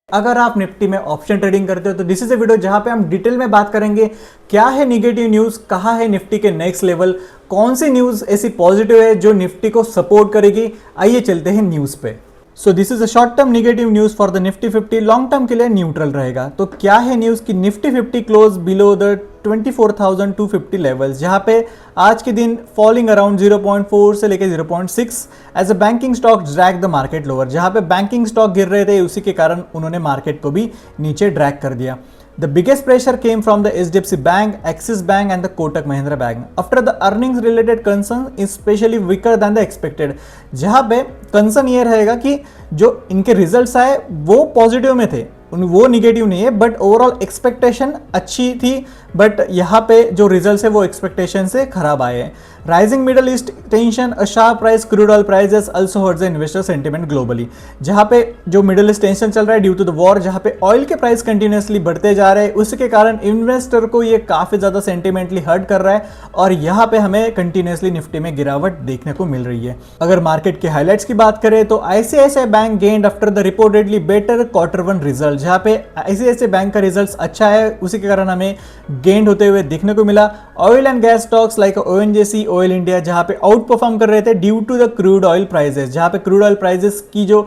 अगर आप निफ्टी में ऑप्शन ट्रेडिंग करते हो तो दिस इज ए वीडियो जहां पे हम डिटेल में बात करेंगे क्या है निगेटिव न्यूज, कहां है निफ्टी के नेक्स्ट लेवल, कौन सी न्यूज ऐसी पॉजिटिव है जो निफ्टी को सपोर्ट करेगी। आइए चलते हैं न्यूज पे। So this is a short term negative news for the Nifty 50, long term के लिए न्यूट्रल रहेगा। तो क्या है न्यूज कि Nifty 50 close below the 24,250 levels, जहां पे आज के दिन फॉलिंग अराउंड 0.4 से लेकर 0.6 as a banking stock drag the market lower. जहां पे बैंकिंग स्टॉक गिर रहे थे उसी के कारण उन्होंने मार्केट को भी नीचे ड्रैग कर दिया। The biggest pressure came from the HDFC Bank, Axis Bank and the Kotak Mahindra Bank. After the earnings related concern especially weaker than the expected. जहाँ पे कंसर्न ये रहेगा कि जो इनके रिजल्ट्स आए वो पॉजिटिव में थे, वो निगेटिव नहीं है, बट ओवरऑल एक्सपेक्टेशन अच्छी थी, बट यहाँ पे जो रिजल्ट्स है वो एक्सपेक्टेशन से खराब आए हैं। Rising middle east tension, a sharp rise crude oil prices also hertz the investor sentiment globally. जहाँ पे जो मिडल ईस्ट टेंशन चल रहा है ड्यू टू द वॉर, जहाँ पे ऑयल के प्राइस कंटिन्यूसली बढ़ते जा रहे हैं, उसके कारण इन्वेस्टर को ये काफी ज्यादा सेंटिमेंटली हर्ट कर रहा है और यहाँ पे हमें कंटिन्यूसली निफ्टी में गिरावट देखने को मिल रही है। अगर मार्केट के हाईलाइट्स की बात करें तो ICICI bank gained after the reportedly better quarter one result, जहाँ पे आईसीआईसीआई बैंक का रिजल्ट अच्छा है, उसी के कारण हमें गेंड होते हुए देखने को मिला। Oil and gas stocks like ONGC, oil India जहां पे आउट परफॉर्म कर रहे थे due to the crude oil prices, जहां पे क्रूड ऑयल प्राइसेस की जो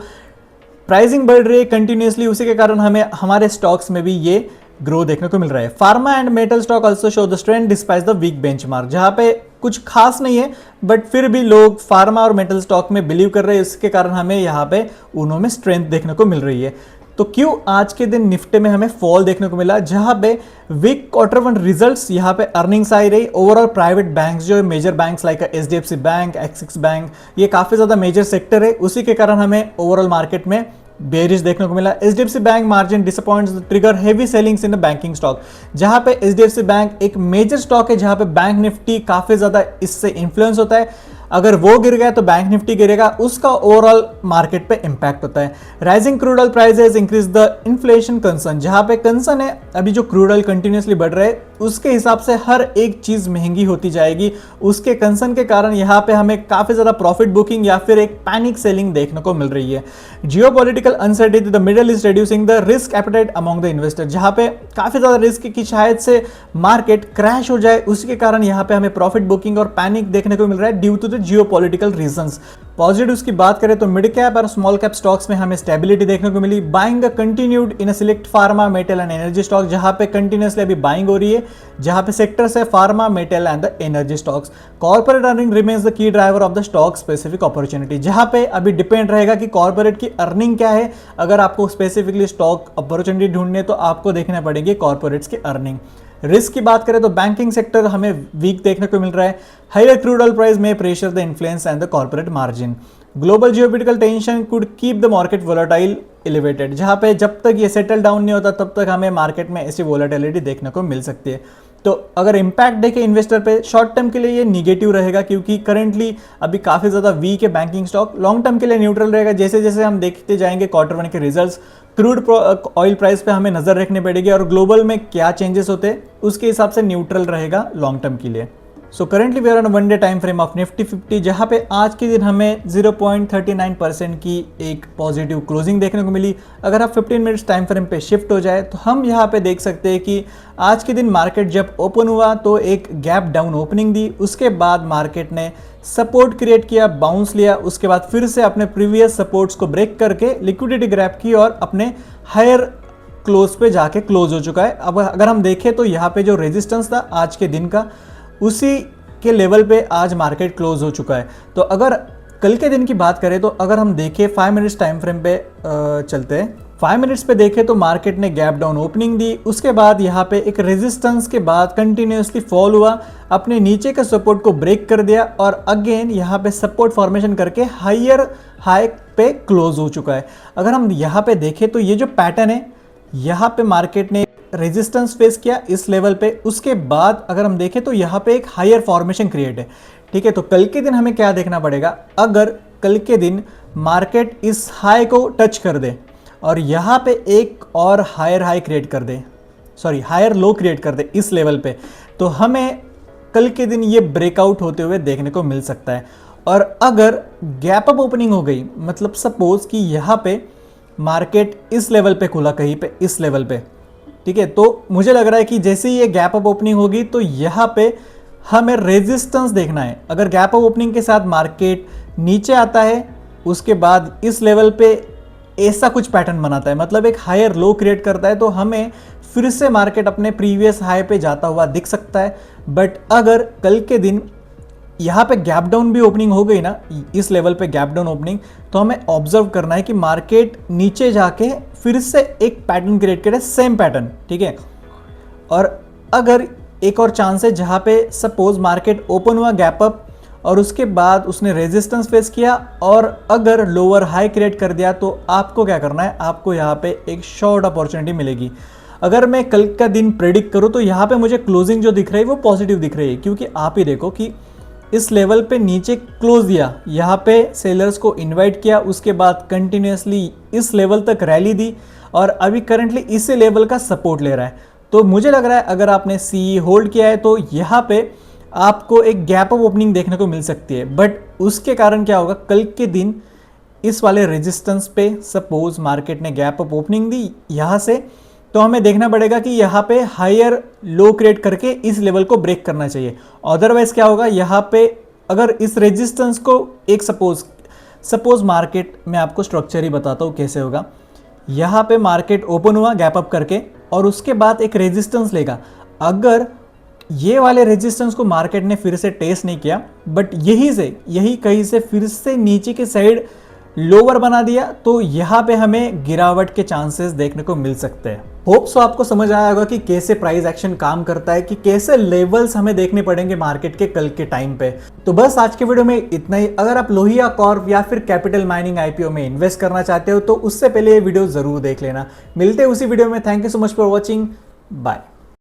प्राइसिंग बढ़ रही है कंटिन्यूसली, उसी के कारण हमें हमारे स्टॉक्स में भी ये ग्रो देखने को मिल रहा है। Pharma and metal stock also show the strength despite the weak benchmark, जहां पे कुछ खास नहीं है बट फिर भी लोग फार्मा और मेटल स्टॉक में बिलीव कर रहे हैं, इसके कारण हमें यहाँ पे उनमें स्ट्रेंथ देखने को मिल रही है। तो क्यों आज के दिन निफ्टी में हमें फॉल देखने को मिला, जहां पे वीक क्वार्टर वन रिजल्ट्स, यहां पे अर्निंग्स आई रही। ओवरऑल प्राइवेट बैंक्स जो major banks like HDFC bank, Axis bank, ये काफी ज्यादा मेजर सेक्टर है, उसी के कारण हमें ओवरऑल मार्केट में बेरिश देखने को मिला। HDFC bank margin disappoints trigger heavy ceilings in the banking stock, जहां पे एचडीएफसी बैंक एक मेजर स्टॉक है, जहां पे बैंक निफ्टी काफी ज्यादा इससे इन्फ्लुएंस होता है। अगर वो गिर गया तो बैंक निफ्टी गिरेगा, उसका ओवरऑल मार्केट पे इंपैक्ट होता है। Rising crude oil prices increase the inflation concern, जहां पे कंसर्न है अभी जो क्रूड ऑयल कंटिन्यूसली बढ़ रहा है उसके हिसाब से हर एक चीज महंगी होती जाएगी, उसके कंसर्न के कारण यहाँ पे हमें काफी ज्यादा प्रॉफिट बुकिंग या फिर एक पैनिक सेलिंग देखने को मिल रही है। Geopolitical uncertainty, the middle east reducing the risk appetite among the investor, जहां पे काफी ज्यादा रिस्क की शायद से मार्केट क्रैश हो जाए, उसके कारण यहाँ पे हमें प्रॉफिट बुकिंग और पैनिक देखने को मिल रहा है due to the geopolitical reasons. Positives की बात करें तो मिड कैप और स्मॉल कैप स्टॉक्स में हमें स्टेबिलिटी देखने को मिली। Buying continued in select pharma, metal and energy stock, जहां पे कंटिन्यूसली अभी बाइंग हो रही है, जहां पे सेक्टर्स है pharma, metal and the energy stocks. Corporate earning remains the key driver of the stock specific opportunity, जहां पे अभी डिपेंड रहेगा कि कॉर्पोरेट की अर्निंग क्या है। अगर आपको स्पेसिफिकली स्टॉक अपॉर्चुनिटी ढूंढनी है तो आपको देखना पड़ेगी कॉर्पोरेट्स की अर्निंग। रिस्क की बात करें तो बैंकिंग सेक्टर हमें वीक देखने को मिल रहा है। हायर क्रूड ऑयल प्राइस में pressure the influence and the corporate margin. Global geopolitical tension could keep the market volatile elevated, जहां पे जब तक ये सेटल डाउन नहीं होता तब तक हमें मार्केट में ऐसी वोलेटिलिटी देखने को मिल सकती है। तो अगर इंपैक्ट देखें इन्वेस्टर पे, शॉर्ट टर्म के लिए ये निगेटिव रहेगा क्योंकि करंटली अभी काफी ज्यादा वीक है बैंकिंग स्टॉक। लॉन्ग टर्म के लिए न्यूट्रल रहेगा, जैसे जैसे हम देखते जाएंगे क्वार्टर वन के रिजल्ट्स, क्रूड ऑयल प्राइस पे हमें नजर रखनी पड़ेगी और ग्लोबल में क्या चेंजेस होते हैं उसके हिसाब से न्यूट्रल रहेगा लॉन्ग टर्म के लिए। So currently we are on one day time frame of Nifty 50, जहां पे आज के दिन हमें 0.39% की एक पॉजिटिव क्लोजिंग देखने को मिली। अगर आप 15 मिनट्स टाइम फ्रेम पे शिफ्ट हो जाए तो हम यहां पे देख सकते हैं कि आज के दिन मार्केट जब ओपन हुआ तो एक गैप डाउन ओपनिंग दी, उसके बाद मार्केट ने सपोर्ट क्रिएट किया, बाउंस लिया, उसके बाद फिर से अपने प्रीवियस सपोर्ट्स को ब्रेक करके लिक्विडिटी ग्रैब की और अपने हायर क्लोज पे जाके क्लोज हो चुका है। अब अगर हम देखें तो यहाँ पे जो रेजिस्टेंस था आज के दिन का, उसी के लेवल पे आज मार्केट क्लोज हो चुका है। तो अगर कल के दिन की बात करें तो अगर हम देखें 5 मिनट्स टाइम फ्रेम पे चलते हैं, 5 मिनट्स पे देखें तो मार्केट ने गैप डाउन ओपनिंग दी, उसके बाद यहाँ पे एक रेजिस्टेंस के बाद कंटिन्यूसली फॉल हुआ, अपने नीचे के सपोर्ट को ब्रेक कर दिया और अगेन यहाँ पे सपोर्ट फॉर्मेशन करके हायर हाई पे क्लोज हो चुका है। अगर हम यहाँ पे देखें तो ये जो पैटर्न है, यहाँ पे मार्केट ने रेजिस्टेंस फेस किया इस लेवल पे, उसके बाद अगर हम देखें तो यहाँ पे एक हायर फॉर्मेशन क्रिएट है। ठीक है, तो कल के दिन हमें क्या देखना पड़ेगा, अगर कल के दिन मार्केट इस हाई को टच कर दे और यहाँ पे एक और हायर हाई क्रिएट कर दे, सॉरी हायर लो क्रिएट कर दे इस लेवल पे, तो हमें कल के दिन ये ब्रेकआउट होते हुए देखने को मिल सकता है। और अगर गैप अप ओपनिंग हो गई, मतलब सपोज कि यहाँ पे मार्केट इस लेवल पे खुला, कहीं पे इस लेवल पे, ठीक है। तो मुझे लग रहा है कि जैसे ही ये गैप अप ओपनिंग होगी तो यहाँ पे हमें रेजिस्टेंस देखना है। अगर गैप अप ओपनिंग के साथ मार्केट नीचे आता है, उसके बाद इस लेवल पे ऐसा कुछ पैटर्न बनाता है, मतलब एक हायर लो क्रिएट करता है, तो हमें फिर से मार्केट अपने प्रीवियस हाई पे जाता हुआ दिख सकता है। बट अगर कल के दिन यहाँ पे गैप डाउन भी ओपनिंग हो गई ना, इस लेवल पे गैप डाउन ओपनिंग, तो हमें ऑब्जर्व करना है कि मार्केट नीचे जाके फिर से एक पैटर्न क्रिएट करे, सेम पैटर्न, ठीक है। और अगर एक और चांस है जहाँ पे सपोज मार्केट ओपन हुआ गैप अप और उसके बाद उसने रेजिस्टेंस फेस किया और अगर लोअर हाई क्रिएट कर दिया, तो आपको क्या करना है, आपको यहाँ पे एक शॉर्ट अपॉर्चुनिटी मिलेगी। अगर मैं कल का दिन प्रेडिक्ट करूँ तो यहाँ पे मुझे क्लोजिंग जो दिख रही है वो पॉजिटिव दिख रही है, क्योंकि आप ही देखो कि इस लेवल पे नीचे क्लोज दिया, यहाँ पे सेलर्स को इनवाइट किया, उसके बाद कंटिन्यूसली इस लेवल तक रैली दी और अभी करंटली इसी लेवल का सपोर्ट ले रहा है। तो मुझे लग रहा है अगर आपने सी होल्ड किया है तो यहाँ पे आपको एक गैप अप ओपनिंग देखने को मिल सकती है। बट उसके कारण क्या होगा, कल के दिन इस वाले रेजिस्टेंस पे सपोज मार्केट ने गैप अप ओपनिंग दी यहाँ से, तो हमें देखना पड़ेगा कि यहाँ पे हायर लो क्रिएट करके इस लेवल को ब्रेक करना चाहिए। अदरवाइज क्या होगा, यहाँ पे अगर इस रेजिस्टेंस को एक सपोज मार्केट में आपको स्ट्रक्चर ही बताता हूँ कैसे होगा। यहाँ पे मार्केट ओपन हुआ गैप अप करके और उसके बाद एक रेजिस्टेंस लेगा। अगर ये वाले रेजिस्टेंस को मार्केट ने फिर से टेस्ट नहीं किया, बट यही कहीं से फिर से नीचे की साइड लोअर बना दिया, तो यहाँ पे हमें गिरावट के चांसेस देखने को मिल सकते हैं। होप सो आपको समझ आया होगा कि कैसे प्राइस एक्शन काम करता है, कि कैसे लेवल्स हमें देखने पड़ेंगे मार्केट के कल के टाइम पे। तो बस आज के वीडियो में इतना ही। अगर आप लोहिया कॉर्प या फिर कैपिटल माइनिंग आईपीओ में इन्वेस्ट करना चाहते हो तो उससे पहले ये वीडियो जरूर देख लेना। मिलते हैं उसी वीडियो में। Thank you so much for watching, bye.